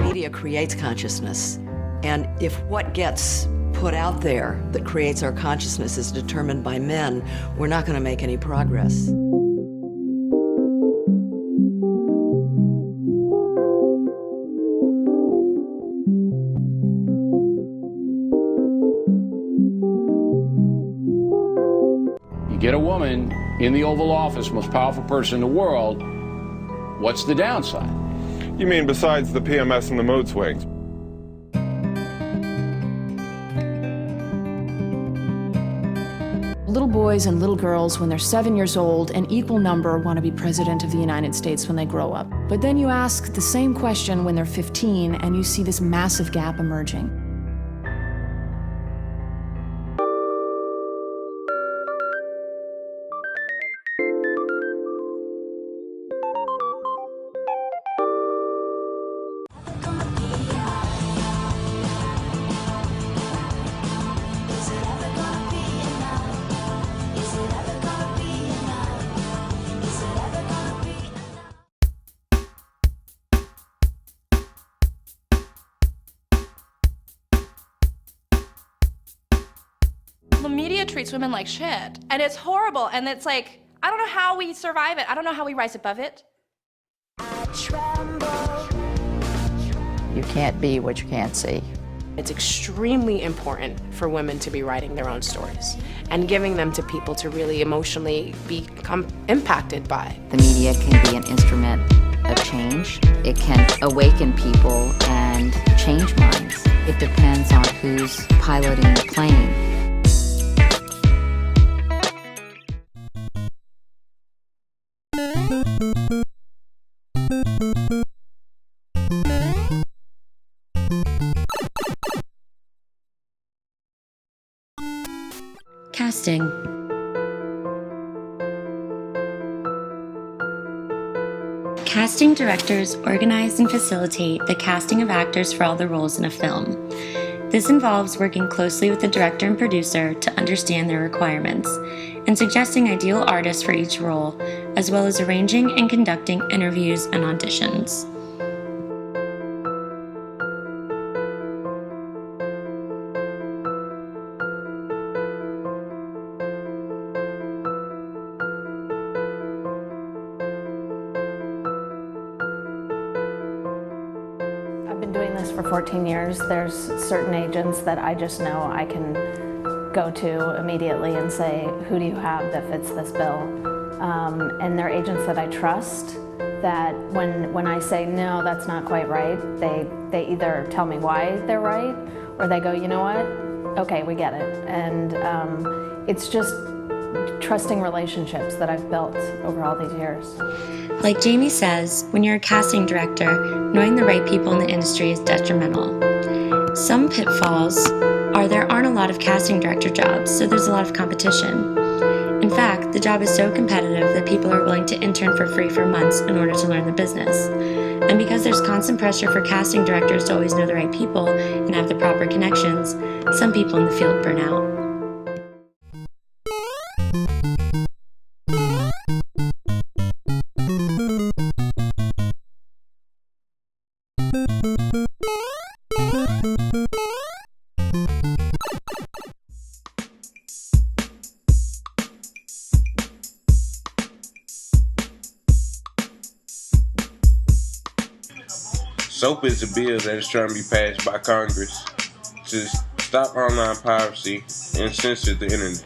Media creates consciousness, and if what gets put out there that creates our consciousness is determined by men, we're not going to make any progress. You get a woman in the Oval Office, most powerful person in the world, what's the downside? You mean besides the PMS and the mood swings? Little boys and little girls, when they're 7 years old, an equal number want to be president of the United States when they grow up. But then you ask the same question when they're 15, and you see this massive gap emerging. The media treats women like shit, and it's horrible, and it's like, I don't know how we survive it. I don't know how we rise above it. You can't be what you can't see. It's extremely important for women to be writing their own stories and giving them to people to really emotionally become impacted by. The media can be an instrument of change. It can awaken people and change minds. It depends on who's piloting the plane. Casting. Casting directors organize and facilitate the casting of actors for all the roles in a film. This involves working closely with the director and producer to understand their requirements and suggesting ideal artists for each role, as well as arranging and conducting interviews and auditions. I've been doing this for 14 years. There's certain agents that I just know I can go to immediately and say, who do you have that fits this bill? And they're agents that I trust, that when I say, no, that's not quite right, they either tell me why they're right, or they go, you know what, okay, we get it. And it's just trusting relationships that I've built over all these years. Like Jamie says, when you're a casting director, knowing the right people in the industry is detrimental. Some pitfalls are there aren't a lot of casting director jobs, so there's a lot of competition. In fact, the job is so competitive that people are willing to intern for free for months in order to learn the business. And because there's constant pressure for casting directors to always know the right people and have the proper connections, some people in the field burn out. SOAP is a bill that is trying to be passed by Congress to stop online piracy and censor the internet.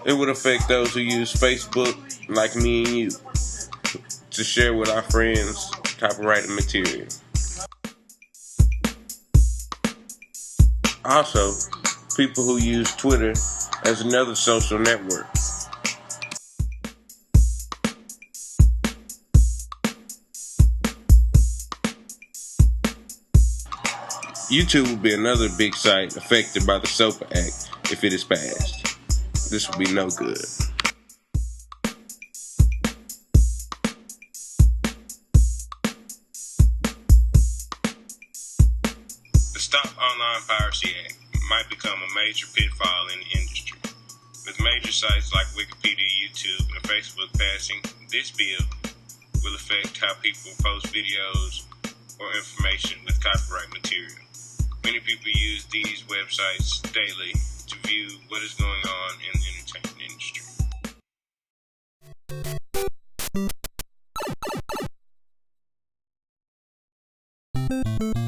It would affect those who use Facebook, like me and you, to share with our friends copyrighted material. Also, people who use Twitter as another social network. YouTube will be another big site affected by the SOPA Act if it is passed. This will be no good. The Stop Online Piracy Act might become a major pitfall in the industry. With major sites like Wikipedia, YouTube, and Facebook passing, this bill will affect how people post videos or information with copyright material. Many people use these websites daily to view what is going on in the entertainment industry.